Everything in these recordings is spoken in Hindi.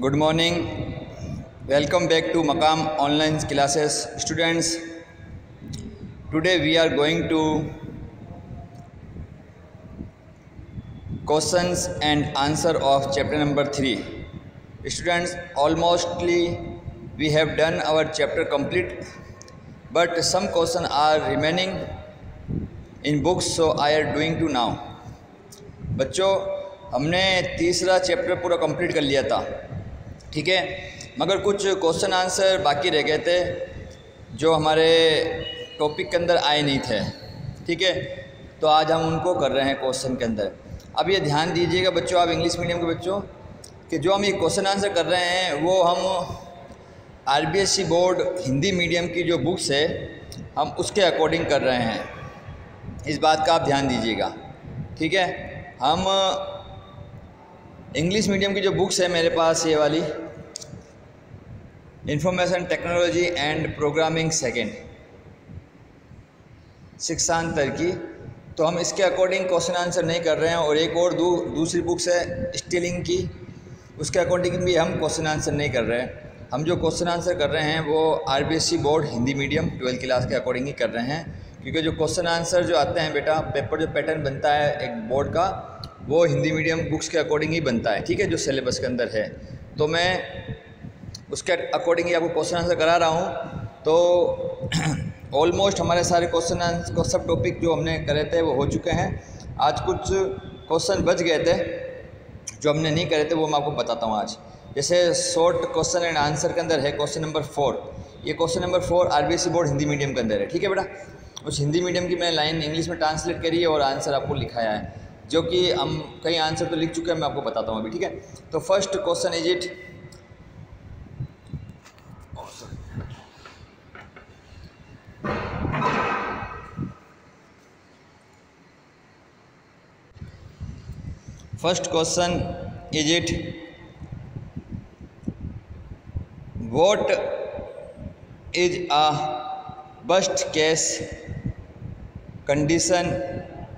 Good morning. Welcome back to Maqam online classes. Students, today we are going to questions and answer of chapter number 3. Students, almostly we have done our chapter complete, but some questions are remaining in books, so I am doing to now. बच्चों, हमने तीसरा चैप्टर पूरा कंप्लीट कर लिया था, ठीक है, मगर कुछ क्वेश्चन आंसर बाकी रह गए थे जो हमारे टॉपिक के अंदर आए नहीं थे, ठीक है। तो आज हम उनको कर रहे हैं क्वेश्चन के अंदर। अब ये ध्यान दीजिएगा बच्चों, आप इंग्लिश मीडियम के बच्चों, कि जो हम ये क्वेश्चन आंसर कर रहे हैं वो हम आरबीएसई बोर्ड हिंदी मीडियम की जो बुक्स है हम उसके अकॉर्डिंग कर रहे हैं। इस बात का आप ध्यान दीजिएगा, ठीक है। हम इंग्लिश मीडियम की जो बुक्स है मेरे पास, ये वाली information technology and programming second शिक्षांतर की, तो हम इसके अकॉर्डिंग क्वेश्चन आंसर नहीं कर रहे हैं। और एक और दूसरी बुक्स है स्टीलिंग की, उसके अकॉर्डिंग भी हम क्वेश्चन आंसर नहीं कर रहे हैं। हम जो क्वेश्चन आंसर कर रहे हैं वो RBSE board Hindi medium 12th class के अकॉर्डिंग ही कर रहे हैं, क्योंकि जो क्वेश्चन आंसर जो आते हैं बेटा, पेपर जो पैटर्न बनता है एक बोर्ड का, वो हिंदी मीडियम बुक्स के अकॉर्डिंग ही बनता है, ठीक है, जो सिलेबस के अंदर है। तो मैं उसके अकॉर्डिंग ही आपको क्वेश्चन आंसर करा रहा हूँ। तो ऑलमोस्ट हमारे सारे क्वेश्चन आंसर को सब टॉपिक जो हमने करे थे वो हो चुके हैं। आज कुछ क्वेश्चन बच गए थे जो हमने नहीं करे थे, वो मैं आपको बताता हूँ आज। जैसे शॉर्ट क्वेश्चन एंड आंसर के अंदर है क्वेश्चन नंबर 4। ये question number 4 RBSE board Hindi medium के अंदर है, ठीक है बेटा। उस हिंदी मीडियम की मैंने लाइन इंग्लिश में ट्रांसलेट करी है और आंसर आपको लिखाया है, जो कि हम कई आंसर तो लिख चुके हैं, मैं आपको बताता हूँ अभी, ठीक है। तो first question is it, first question is it, what is a worst case condition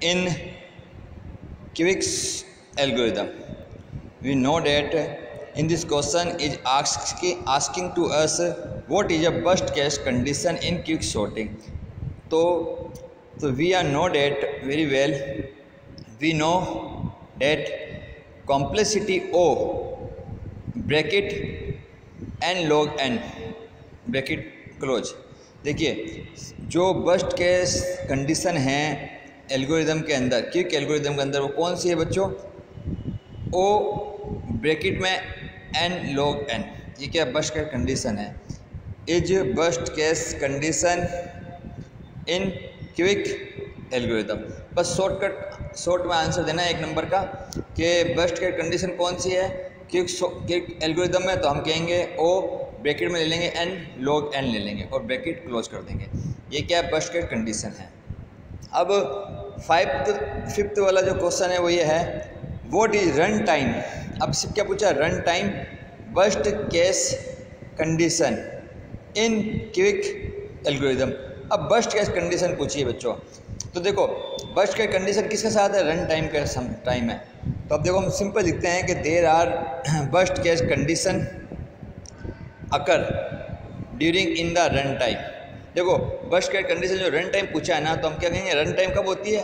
in Quick's algorithm. We know that in this question is asking to us what is a worst case condition in quick sorting. So we are know that very well. We know that complexity O bracket n log n bracket close. देखिए, जो वर्स्ट केस कंडीशन है एल्गोरिदम के अंदर, क्विक एल्गोरिदम के अंदर, वो कौन सी है बच्चों? ओ ब्रैकेट में एन लॉग एन, ये क्या वर्स्ट केस कंडीशन है? Is worst case condition in quick algorithm. बस शॉर्ट में आंसर देना है एक नंबर का कि वर्स्ट केस कंडीशन कौन सी है क्विक एल्गोरिदम में। तो हम कहेंगे ओ ब्रैकेट में ले लेंगे एन लॉग एन ले लेंगे और ब्रैकेट क्लोज कर देंगे। ये क्या वर्स्ट केस कंडीशन है। अब फिफ्थ वाला जो क्वेश्चन है वो ये है, व्हाट इज रन टाइम। अब सिर्फ क्या पूछा? Run time worst case condition in quick algorithm. अब वर्स्ट केस कंडीशन पूछिए बच्चों, तो देखो वर्स्ट केस कंडीशन किसके साथ है? रन टाइम का टाइम है। तो अब देखो हम सिंपल लिखते हैं कि there are worst case condition occur during in the run time. देखो वर्स्ट केस कंडीशन जो रन टाइम पूछा है ना, तो हम क्या कहेंगे? रन टाइम कब होती है?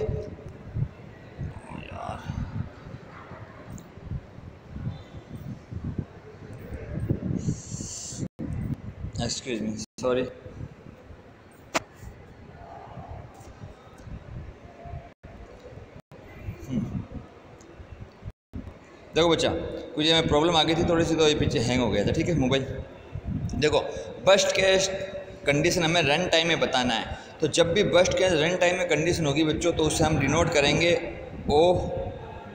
Excuse me, sorry. देखो बच्चा, कुछ में प्रॉब्लम आ गई थी थोड़ी सी, तो ये पीछे हैंग हो गया था, ठीक है मोबाइल। देखो वर्स्ट केस कंडीशन हमें रन टाइम में बताना है। तो जब भी वर्स्ट केस रन टाइम में कंडीशन होगी बच्चों, तो उसे हम डिनोट करेंगे ओ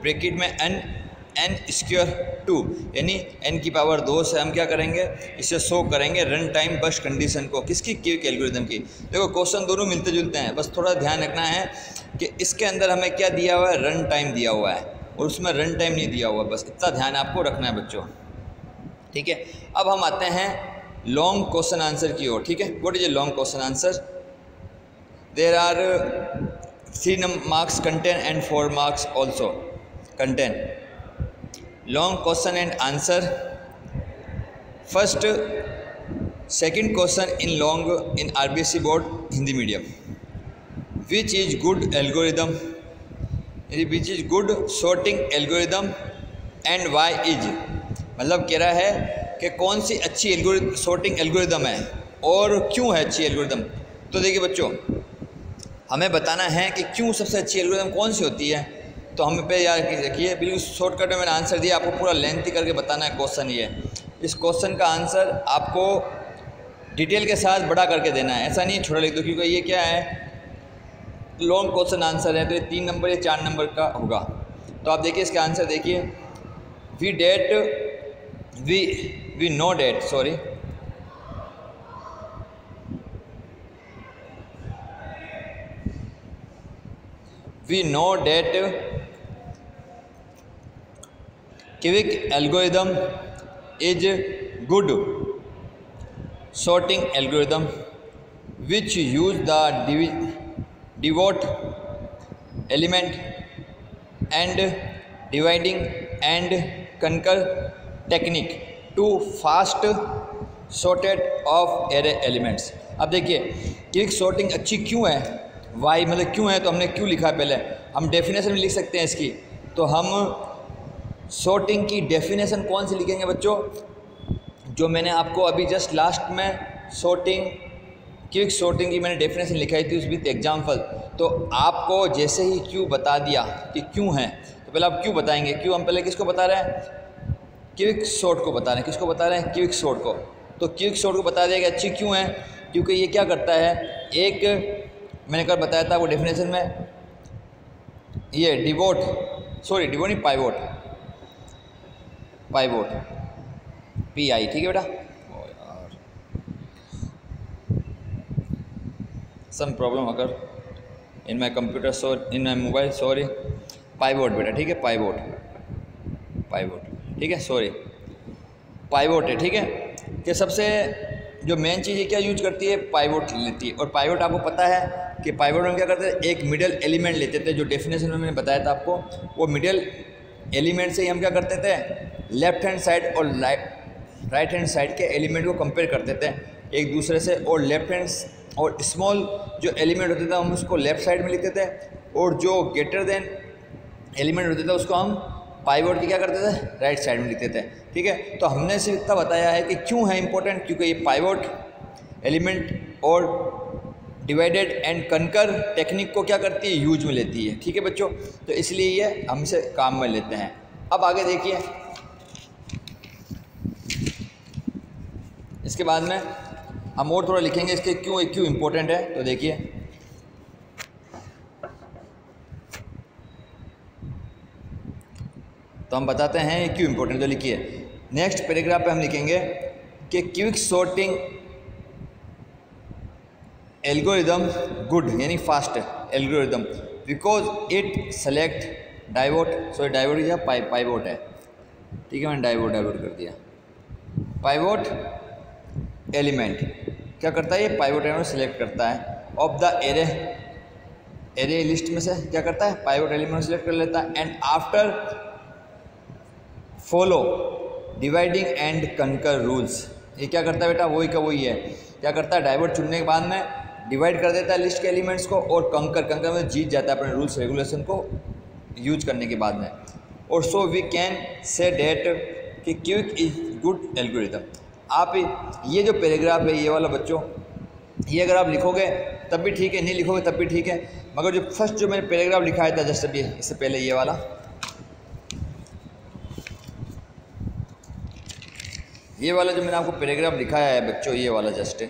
ब्रैकेट में एन स्क्वायर 2, यानी एन की पावर 2 से हम क्या करेंगे? इसे शो करेंगे रन टाइम वर्स्ट कंडीशन को। किसकी? क्विक एल्गोरिथम की। देखो क्वेश्चन दोनों मिलते जुलते हैं, बस थोड़ा ध्यान रखना है कि इसके अंदर हमें क्या दिया हुआ है? रन टाइम दिया हुआ है, और उसमें रन टाइम नहीं दिया हुआ। बस इतना ध्यान आपको रखना है बच्चों, ठीक है। अब हम आते हैं लॉन्ग क्वेश्चन आंसर की ओर, ठीक है। What is a long question answer? There are 3 marks content and 4 marks also content. Long question and answer first second question in long in RBSC board Hindi medium, which is good algorithm, which is good sorting algorithm and why is, मतलब कह रहा है कि कौन सी अच्छी सॉर्टिंग एल्गोरिदम है और क्यों है अच्छी एल्गोरिदम। तो देखिए बच्चों, हमें बताना है कि क्यों सबसे अच्छी एल्गोरिदम कौन सी होती है। तो हमें पे याद रखिए, बिल्कुल शॉर्टकट में मैंने आंसर दिया, आपको पूरा लेंथी करके बताना है क्वेश्चन ये। इस क्वेश्चन का आंसर आपको डिटेल के साथ बड़ा करके देना है, ऐसा नहीं छोटा लिख दो, क्योंकि ये क्या है लॉन्ग क्वेश्चन आंसर है, तो ये 3 नंबर या 4 नंबर का होगा। तो आप देखिए इसका आंसर देखिए, we know that sorry we know that Quick algorithm is good sorting algorithm which use the devote element and dividing and conquer technique to fast sorted of array elements। अब देखिए क्विक सॉर्टिंग अच्छी क्यों है, वाई मतलब क्यों है, तो हमने क्यों लिखा है, पहले हम डेफिनेशन में लिख सकते हैं इसकी। तो हम सॉर्टिंग की डेफिनेशन कौन सी लिखेंगे बच्चों, जो मैंने आपको अभी जस्ट लास्ट में क्विक सॉर्टिंग की मैंने डेफिनेशन लिखाई थी उस विद एग्जाम्पल। तो आपको जैसे ही क्यों बता दिया कि क्यों है, तो पहले आप क्यों बताएंगे, क्यों हम पहले किसको बता रहे हैं, क्विक सॉर्ट को बता रहे हैं। किसको बता रहे हैं, क्विक सॉर्ट को। तो क्विक सॉर्ट को बता दिया कि अच्छी क्यों है, क्योंकि ये क्या करता है, एक मैंने कल बताया था वो डेफिनेशन में, ये डिवोट नहीं पाइवोट PI, ठीक है बेटा। सम प्रॉब्लम अगर in my computer in my mobile, sorry pivot बेटा, ठीक है पाइवोट ठीक है, सॉरी पाइवोट है, ठीक है। कि सबसे जो मेन चीज़ है क्या यूज करती है, पाइवोट लेती है। और पाइवोट आपको पता है कि पाइवोट में क्या करते थे, एक मिडल एलिमेंट लेते थे, जो डेफिनेशन में मैंने बताया था आपको, वो मिडल एलिमेंट से ही हम क्या करते थे, लेफ्ट हैंड साइड और राइट हैंड साइड के एलिमेंट को कंपेयर करते थे एक दूसरे से। और लेफ्ट हैंड और स्मॉल जो एलिमेंट होते थे हम उसको लेफ्ट साइड में लिखते थे, और जो ग्रेटर देन एलिमेंट होते थे उसको हम पाइवोट की क्या करते थे, राइट साइड में लिखते थे, ठीक है। तो हमने सिर्फ इतना बताया है कि क्यों है इंपॉर्टेंट, क्योंकि ये पाइवोट एलिमेंट और डिवाइडेड एंड कनकर टेक्निक को क्या करती है, यूज में लेती है, ठीक है बच्चों। तो इसलिए ये हमसे काम में लेते हैं। अब आगे देखिए, इसके बाद में हम और थोड़ा लिखेंगे इसके क्यों इंपॉर्टेंट है। तो देखिए तो हम बताते हैं ये क्यों इंपॉर्टेंट। तो लिखिए नेक्स्ट पैराग्राफ पे हम लिखेंगे कि क्विक सॉर्टिंग एल्गोरिदम गुड यानी fast algorithm because it select divot, sorry divot या पाइवोट है, ठीक है, मैंने डाइवोट कर दिया। पाइवोट एलिमेंट क्या करता है, ये पाइवोट एलिमेंट सेलेक्ट करता है ऑफ द एरे लिस्ट में से क्या करता है, पाइवोट एलिमेंट सेलेक्ट कर लेता है। And after follow dividing and कंकर रूल्स, ये क्या करता है बेटा, वही का वही है, क्या करता है, डाइवोट चुनने के बाद में डिवाइड कर देता है लिस्ट के एलिमेंट्स को, और कंकर में जीत जाता है अपने रूल्स रेगुलेशन को यूज करने के बाद में। और so we can say that कि क्विक इज गुड एल्गोरिथम। आप ये जो पैराग्राफ है ये वाला बच्चों, ये अगर आप लिखोगे तब भी ठीक है, नहीं लिखोगे तब भी ठीक है, मगर जो फर्स्ट जो मैंने पैराग्राफ लिखाया था जैसे भी इससे पहले ये वाला जो मैंने आपको पैराग्राफ दिखाया है बच्चों, ये वाला जस्ट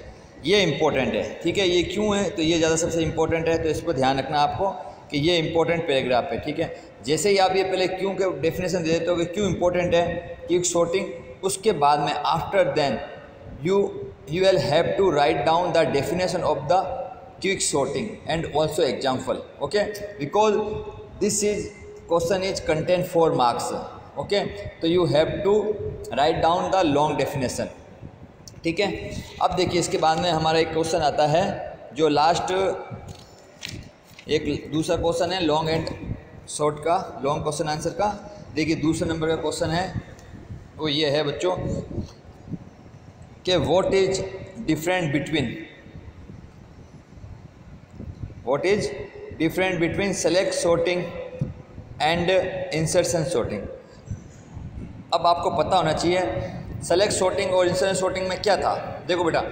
ये इंपॉर्टेंट है, ठीक है। ये क्यों है, तो ये ज़्यादा सबसे इंपॉर्टेंट है, तो इस पर ध्यान रखना आपको कि ये इंपॉर्टेंट पैराग्राफ है, ठीक है। जैसे ही आप ये पहले क्यों के डेफिनेशन दे देते हो कि क्यों इंपॉर्टेंट है क्विक सॉर्टिंग, उसके बाद में after then you will have to write down the definition of the quick sorting and also example, okay, because this is question is content 4 marks, okay. तो you have to write down the long definition, ठीक है। अब देखिए इसके बाद में हमारा एक क्वेश्चन आता है जो लास्ट एक दूसरा क्वेश्चन है लॉन्ग एंड शॉर्ट का, लॉन्ग क्वेश्चन आंसर का। देखिए दूसरे नंबर का क्वेश्चन है वो ये है बच्चों कि what is different between select sorting and insertion sorting. अब आपको पता होना चाहिए सेलेक्ट सॉर्टिंग और इंसर्शन सॉर्टिंग में क्या था। देखो बेटा,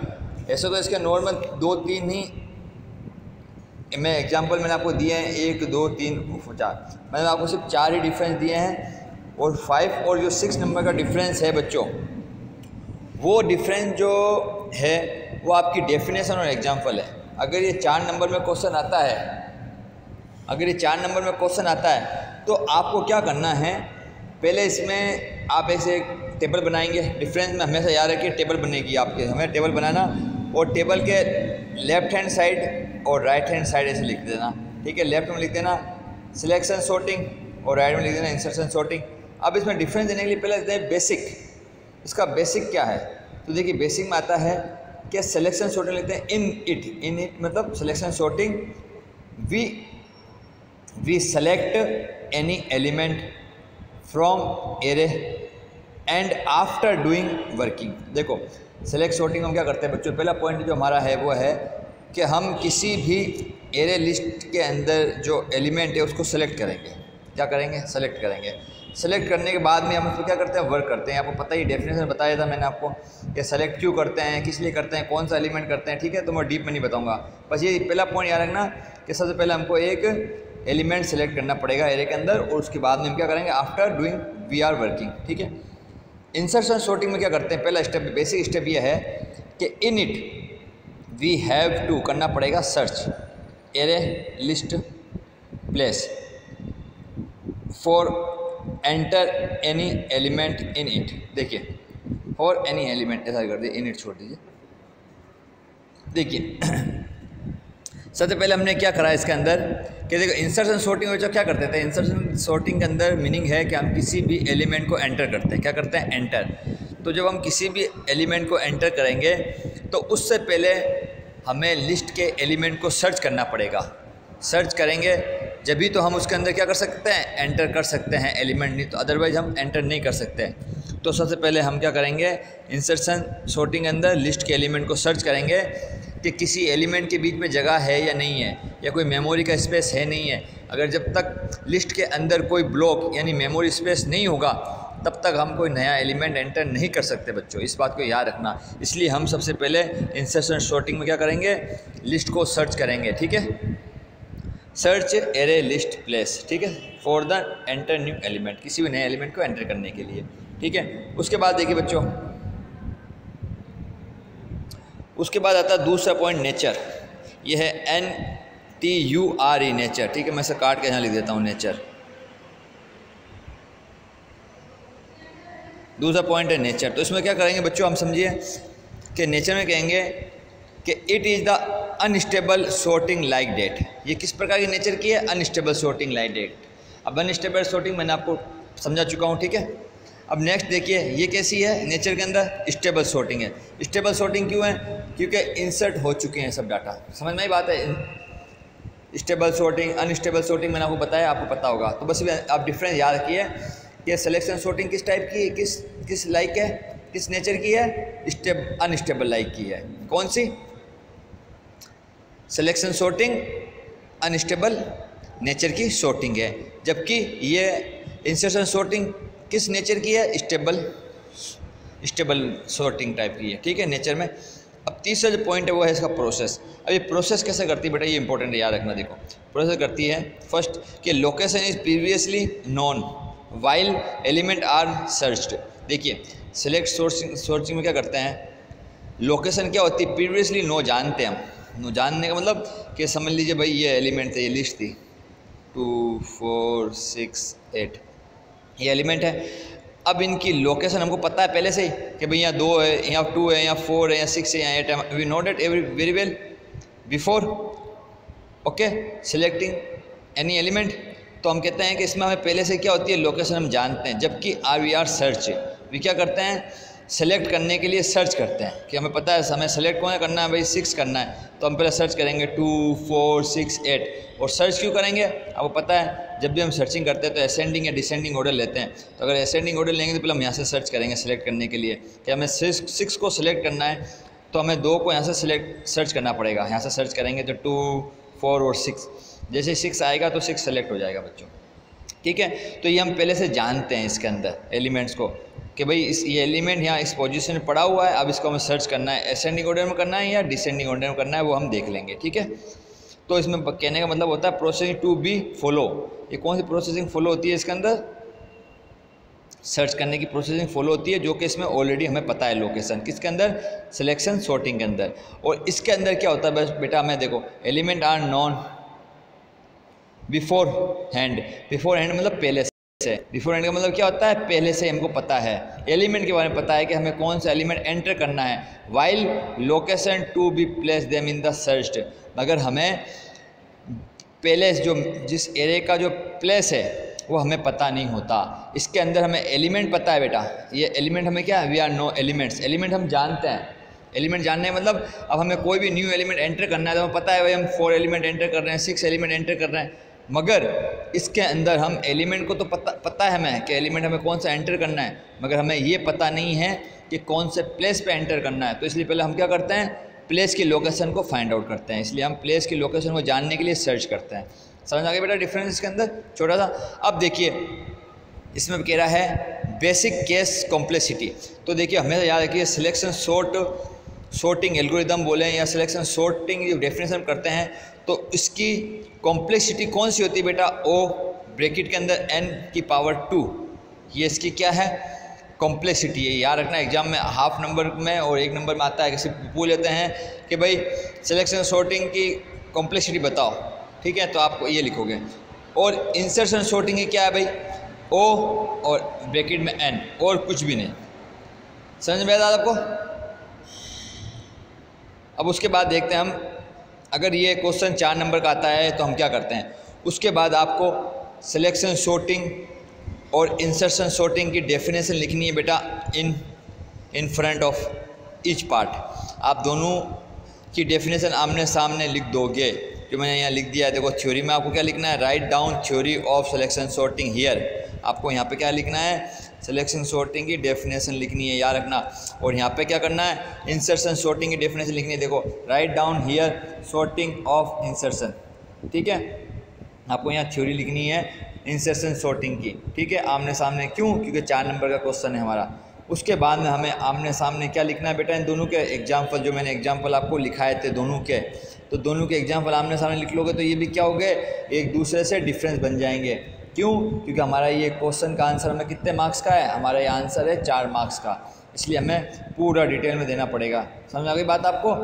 ऐसे तो इसके नॉर्मल 2-3 ही मैं एग्जांपल मैंने आपको दिए हैं, 1 2 3 4, मैंने आपको सिर्फ 4 ही डिफरेंस दिए हैं। और 5 और जो 6 नंबर का डिफरेंस है बच्चों, वो डिफरेंस जो है वो आपकी डेफिनेशन और एग्जांपल है। अगर ये 4 नंबर में क्वेश्चन आता है तो आपको क्या करना है, पहले इसमें आप ऐसे एक टेबल बनाएंगे। डिफरेंस में हमेशा याद रखिए टेबल बनेगी आपके, हमें टेबल बनाना और टेबल के लेफ्ट हैंड साइड और राइट हैंड साइड ऐसे लिख देना, ठीक है। लेफ्ट में लिख देना सिलेक्शन सॉर्टिंग और राइट में लिख देना इंसर्शन सॉर्टिंग। अब इसमें डिफरेंस देने के लिए पहले देते हैं बेसिक। इसका बेसिक क्या है, तो देखिए बेसिक में आता है कि सिलेक्शन सॉर्टिंग लिखते हैं इन इट मतलब selection sorting we select any element from array and after doing working. देखो सेलेक्ट सॉर्टिंग हम क्या करते हैं बच्चों, पहला पॉइंट जो हमारा है वो है कि हम किसी भी एरे लिस्ट के अंदर जो एलिमेंट है उसको सेलेक्ट करेंगे। क्या करेंगे, सेलेक्ट करेंगे। सेलेक्ट करने के बाद में हम उसको क्या करते हैं, वर्क करते हैं। आपको पता ही डेफिनेशन बताया था मैंने आपको कि सेलेक्ट क्यों करते हैं, किस लिए करते हैं, कौन सा एलिमेंट करते हैं, ठीक है। तो मैं डीप में नहीं बताऊंगा, बस ये पहला पॉइंट याद रखना कि सबसे पहले हमको एक एलिमेंट सेलेक्ट करना पड़ेगा एरे के अंदर और उसके बाद में हम क्या करेंगे, after doing we are working, ठीक है। इंसर्शन सॉर्टिंग में क्या करते हैं, पहला स्टेप बेसिक स्टेप ये है कि in it we have to करना पड़ेगा search array list place for enter any element in it. देखिए फॉर एनी एलिमेंट ऐसा कर दिए, इन इट छोड़ दीजिए। देखिए सबसे पहले हमने क्या करा इसके अंदर कि देखो इंसर्शन सॉर्टिंग में जो क्या करते थे, इंसर्शन सॉर्टिंग के अंदर मीनिंग है कि हम किसी भी एलिमेंट को एंटर करते हैं। क्या करते हैं, एंटर। तो जब हम किसी भी एलिमेंट को एंटर करेंगे तो उससे पहले हमें लिस्ट के एलिमेंट को सर्च करना पड़ेगा। सर्च करेंगे जब भी तो हम उसके अंदर क्या कर सकते हैं, एंटर कर सकते हैं एलिमेंट, नहीं तो अदरवाइज हम एंटर नहीं कर सकते। तो सबसे पहले हम क्या करेंगे, इंसर्शन सॉर्टिंग के अंदर लिस्ट के एलिमेंट को सर्च करेंगे कि किसी एलिमेंट के बीच में जगह है या नहीं है, या कोई मेमोरी का स्पेस है नहीं है। अगर जब तक लिस्ट के अंदर कोई ब्लॉक यानी मेमोरी स्पेस नहीं होगा तब तक हम कोई नया एलिमेंट एंटर नहीं कर सकते बच्चों, इस बात को याद रखना। इसलिए हम सबसे पहले इंसर्शन सॉर्टिंग में क्या करेंगे, लिस्ट को सर्च करेंगे, ठीक है। सर्च एरे लिस्ट प्लेस, ठीक है, for the enter new element, किसी भी नए एलिमेंट को एंटर करने के लिए, ठीक है। उसके बाद देखिए बच्चों, उसके बाद आता है दूसरा पॉइंट नेचर। ये है NTURE नेचर, ठीक है। मैं इसे काट के यहाँ लिख देता हूँ नेचर। दूसरा पॉइंट है नेचर। तो इसमें क्या करेंगे बच्चों, हम समझिए कि नेचर में कहेंगे कि it is the unstable sorting like that. ये किस प्रकार की नेचर की है, अनस्टेबल सॉर्टिंग लाइक डेट। अब अनस्टेबल सॉर्टिंग मैंने आपको समझा चुका हूँ, ठीक है। अब नेक्स्ट देखिए ये कैसी है, नेचर के अंदर स्टेबल सॉर्टिंग है। स्टेबल सॉर्टिंग क्यों है, क्योंकि इंसर्ट हो चुके हैं सब डाटा। समझ में ही बात है। स्टेबल सॉर्टिंग अनस्टेबल सॉर्टिंग मैंने आपको बताया, आपको पता होगा। तो बस आप डिफरेंस याद रखिए कि सिलेक्शन सॉर्टिंग किस टाइप की है, किस लाइक है, किस नेचर की है, अनस्टेबल लाइक की है। कौन सी, सिलेक्शन सॉर्टिंग अनस्टेबल नेचर की सॉर्टिंग है, जबकि ये इंसर्शन सॉर्टिंग किस नेचर की है, स्टेबल सॉर्टिंग टाइप की है, ठीक है, नेचर में। अब तीसरा जो पॉइंट है वो है इसका प्रोसेस। अब ये प्रोसेस कैसे करती है बेटा, ये इंपॉर्टेंट है, याद रखना। देखो प्रोसेस करती है फर्स्ट कि location is previously known while element are searched. देखिए सिलेक्ट सॉर्टिंग में क्या करते हैं, लोकेशन क्या होती है, प्रीवियसली नो जानते हैं हम। नो जानने का मतलब कि समझ लीजिए भाई ये एलिमेंट थे, ये लिस्ट थी 2 4 6 8 ये एलिमेंट है। अब इनकी लोकेशन हमको पता है पहले से ही कि भाई यहाँ 2 है, यहाँ 2 है, यहाँ 4 है, यहाँ 6 है, यहाँ 8 है। We know that very well before okay selecting any element. तो हम कहते हैं कि इसमें हमें पहले से क्या होती है, लोकेशन हम जानते हैं। जबकि वी आर सर्च, वी क्या करते हैं, सेलेक्ट करने के लिए सर्च करते हैं कि हमें पता है हमें सेलेक्ट कौन करना है, भाई 6 करना है। तो हम पहले सर्च करेंगे 2 4 6 8। और सर्च क्यों करेंगे, आपको पता है जब भी हम सर्चिंग करते हैं तो असेंडिंग या डिसेंडिंग ऑर्डर लेते हैं। तो अगर असेंडिंग ऑर्डर लेंगे तो पहले हम यहाँ से सर्च करेंगे सेलेक्ट करने के लिए कि हमें 6 को सिलेक्ट करना है, तो हमें 2 को यहाँ से सर्च करना पड़ेगा। यहाँ से सर्च करेंगे तो 2, 4 और 6, जैसे 6 आएगा तो 6 सेलेक्ट हो जाएगा बच्चों, ठीक है। तो ये हम पहले से जानते हैं इसके अंदर एलिमेंट्स को कि भाई ये एलिमेंट यहाँ इस पोजीशन में पड़ा हुआ है, अब इसको हमें सर्च करना है, असेंडिंग ऑर्डर में करना है या डिसेंडिंग ऑर्डर में करना है, वो हम देख लेंगे, ठीक है। तो इसमें कहने का मतलब होता है प्रोसेसिंग टू बी फॉलो। ये कौन सी प्रोसेसिंग फॉलो होती है इसके अंदर? सर्च करने की प्रोसेसिंग फॉलो होती है, जो कि इसमें ऑलरेडी हमें पता है लोकेशन किसके अंदर, सिलेक्शन सॉर्टिंग के अंदर। और इसके अंदर क्या होता है बस बेटा, हमें देखो element are known beforehand. Beforehand मतलब पहले से, बिफोर हैंड का मतलब क्या होता है, पहले से हमको पता है, एलिमेंट के बारे में पता है कि हमें कौन सा एलिमेंट एंटर करना है। While location to be place them in the searched, मगर हमें पहले जो जिस एरे का जो प्लेस है वो हमें पता नहीं होता। इसके अंदर हमें एलिमेंट पता है बेटा, ये एलिमेंट हमें क्या है, we are know elements, element हम जानते हैं। एलिमेंट जानने मतलब अब हमें कोई भी न्यू एलिमेंट एंटर करना है तो हमें पता है भाई हम 4 एलिमेंट एंटर कर रहे हैं, 6 एलिमेंट एंटर कर रहे हैं, मगर इसके अंदर हम एलिमेंट को तो पता है हमें कि एलिमेंट हमें कौन सा एंटर करना है, मगर हमें ये पता नहीं है कि कौन से प्लेस पे एंटर करना है। तो इसलिए पहले हम क्या करते हैं, प्लेस की लोकेशन को फाइंड आउट करते हैं। इसलिए हम प्लेस की लोकेशन को जानने के लिए सर्च करते हैं। समझ आ गया बेटा डिफरेंस इसके अंदर छोटा सा। अब देखिए इसमें कह रहा है बेसिक केस कॉम्प्लेक्सिटी। तो देखिए हमें याद रखिए सिलेक्शन सॉर्टिंग एल्गोरिदम बोले या सिलेक्शन सॉर्टिंग जो डेफिनेशन करते हैं तो इसकी कॉम्प्लेक्सिटी कौन सी होती है बेटा, ओ ब्रैकेट के अंदर n की पावर 2, ये इसकी क्या है, कॉम्प्लेक्सिटी है। याद रखना एग्जाम में हाफ नंबर में और 1 नंबर में आता है, किसी पूछ लेते हैं कि भाई सिलेक्शन सॉर्टिंग की कॉम्प्लेक्सिटी बताओ, ठीक है, तो आपको ये लिखोगे। और इंसर्शन सॉर्टिंग की क्या है भाई, ओ और ब्रैकेट में n और कुछ भी नहीं। समझ में आया आपको? अब उसके बाद देखते हैं हम, अगर ये क्वेश्चन 4 नंबर का आता है तो हम क्या करते हैं, उसके बाद आपको सिलेक्शन सॉर्टिंग और इंसर्शन सॉर्टिंग की डेफिनेशन लिखनी है बेटा in front of each part. आप दोनों की डेफिनेशन आमने सामने लिख दोगे, जो मैंने यहाँ लिख दिया है। देखो थ्योरी में आपको क्या लिखना है, write down theory of selection sorting here. आपको यहाँ पे क्या लिखना है, सिलेक्शन सॉर्टिंग की डेफिनेशन लिखनी है, याद रखना। और यहाँ पे क्या करना है, इंसर्शन सॉर्टिंग की डेफिनेशन लिखनी है। देखो write down here sorting of insertion, ठीक है। आपको यहाँ थ्योरी लिखनी है इंसर्शन सॉर्टिंग की, ठीक है, आमने सामने। क्यों? क्योंकि 4 नंबर का क्वेश्चन है हमारा। उसके बाद में हमें आमने सामने क्या लिखना है बेटा, इन दोनों के एग्जाम्पल, जो मैंने एग्जाम्पल आपको लिखाए थे दोनों के, तो दोनों के एग्जाम्पल आमने सामने लिख लोगे तो ये भी क्या हो गए, एक दूसरे से डिफरेंस बन जाएंगे। क्यों? क्योंकि हमारा ये क्वेश्चन का आंसर हमें कितने मार्क्स का है, हमारा ये आंसर है 4 मार्क्स का, इसलिए हमें पूरा डिटेल में देना पड़ेगा। समझ आ गई बात आपको?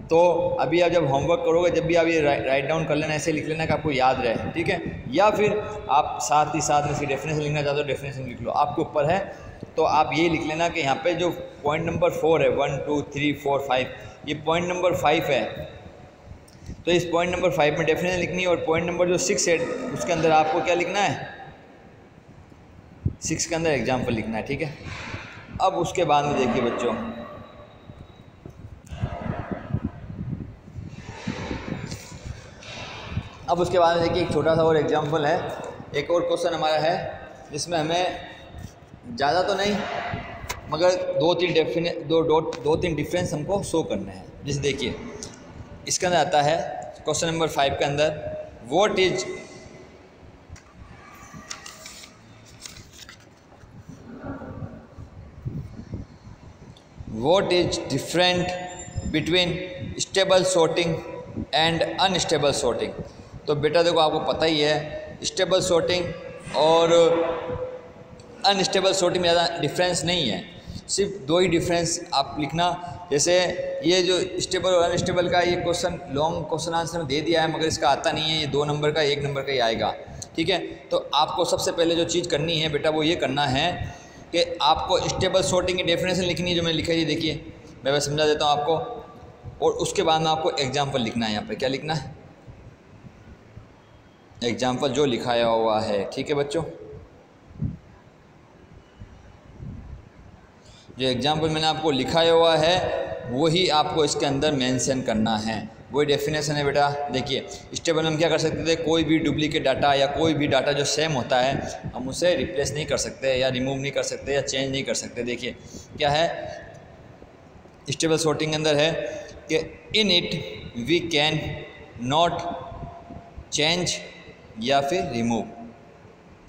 तो अभी आप जब होमवर्क करोगे, जब भी आप ये राइट डाउन कर लेना, ऐसे लिख लेना कि आपको याद रहे, ठीक है। या फिर आप साथ ही साथ में इसकी डेफिनेशन लिखना चाहते हो, डेफिनेशन लिख लो, आपके ऊपर है। तो आप ये लिख लेना कि यहाँ पे जो पॉइंट नंबर 4 है, 1 2 3 4 5, ये पॉइंट नंबर 5 है, तो इस पॉइंट नंबर 5 में डेफिनेशन लिखनी है। और पॉइंट नंबर जो 6 है उसके अंदर आपको क्या लिखना है, 6 के अंदर एग्जाम्पल लिखना है, ठीक है। अब उसके बाद में देखिए बच्चों, अब उसके बाद में देखिए एक छोटा सा और एग्जाम्पल है, एक और क्वेश्चन हमारा है जिसमें हमें ज़्यादा तो नहीं मगर 2-3 डिफरेंस हमको शो करने हैं। जैसे देखिए इसके अंदर आता है क्वेश्चन नंबर 5 के अंदर, what is different between stable sorting and unstable sorting. तो बेटा देखो आपको पता ही है स्टेबल सॉर्टिंग और अनस्टेबल सॉर्टिंग में ज़्यादा डिफरेंस नहीं है, सिर्फ 2 ही डिफरेंस आप लिखना। जैसे ये जो स्टेबल और अनस्टेबल का ये क्वेश्चन लॉन्ग क्वेश्चन आंसर में दे दिया है, मगर इसका आता नहीं है, ये 2 नंबर का 1 नंबर का ही आएगा, ठीक है। तो आपको सबसे पहले जो चीज़ करनी है बेटा वो ये करना है कि आपको स्टेबल सॉर्टिंग की डेफिनेशन लिखनी है, जो मैंने लिखा है, ये देखिए मैं समझा देता हूँ आपको। और उसके बाद में आपको एग्जाम्पल लिखना है, यहाँ पे क्या लिखना है, एग्जाम्पल जो लिखाया हुआ है, ठीक है बच्चों। जो एग्जाम्पल मैंने आपको लिखाया हुआ है वही आपको इसके अंदर मेंशन करना है। वही डेफिनेशन है बेटा। देखिए इस टेबल में हम क्या कर सकते थे, कोई भी डुप्लीकेट डाटा या कोई भी डाटा जो सेम होता है हम उसे रिप्लेस नहीं कर सकते या रिमूव नहीं कर सकते या चेंज नहीं कर सकते। देखिए क्या है इस टेबल सॉर्टिंग के अंदर है कि in it we can not change या फिर remove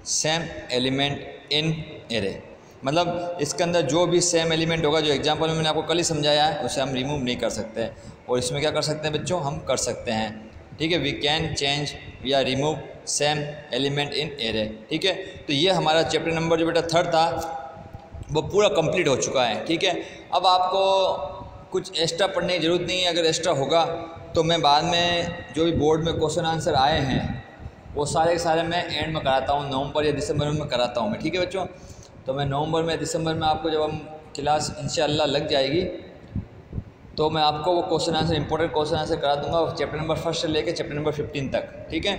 same element in array. मतलब इसके अंदर जो भी सेम एलिमेंट होगा, जो एग्जांपल में मैंने आपको कल ही समझाया है, उसे हम रिमूव नहीं कर सकते। और इसमें क्या कर सकते हैं बच्चों, हम कर सकते हैं। ठीक है, वी कैन चेंज या remove same element in array. ठीक है, तो ये हमारा चैप्टर नंबर जो बेटा 3 था वो पूरा कंप्लीट हो चुका है। ठीक है, अब आपको कुछ एक्स्ट्रा पढ़ने की ज़रूरत नहीं है। अगर एक्स्ट्रा होगा तो मैं बाद में जो भी बोर्ड में क्वेश्चन आंसर आए हैं वो सारे के सारे मैं एंड में कराता हूँ, नवंबर या दिसंबर में कराता हूँ मैं। ठीक है बच्चों, तो मैं नवंबर में दिसंबर में आपको जब हम क्लास इंशाल्लाह लग जाएगी तो मैं आपको वो question answer important question answer करा दूंगा चैप्टर नंबर 1 से लेकर चैप्टर नंबर 15 तक। ठीक है,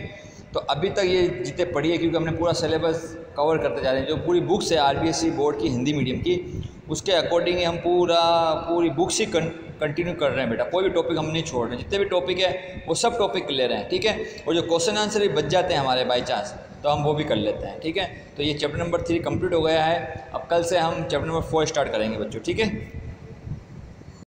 तो अभी तक ये जितने पढ़ी है, क्योंकि हमने पूरा सिलेबस कवर करते जा रहे हैं। जो पूरी बुक्स है आरबीएसई बोर्ड की हिंदी मीडियम की, उसके अकॉर्डिंग ही हम पूरी बुक्स ही कंटिन्यू कर रहे हैं बेटा। कोई भी टॉपिक हम नहीं छोड़ रहे हैं, जितने भी टॉपिक है वो सब टॉपिक ले रहे हैं। ठीक है, और जो क्वेश्चन आंसर भी बच जाते हैं हमारे बाई चांस तो हम वो भी कर लेते हैं। ठीक है, तो ये चैप्टर नंबर 3 कंप्लीट हो गया है। अब कल से हम चैप्टर नंबर 4 स्टार्ट करेंगे बच्चों। ठीक है।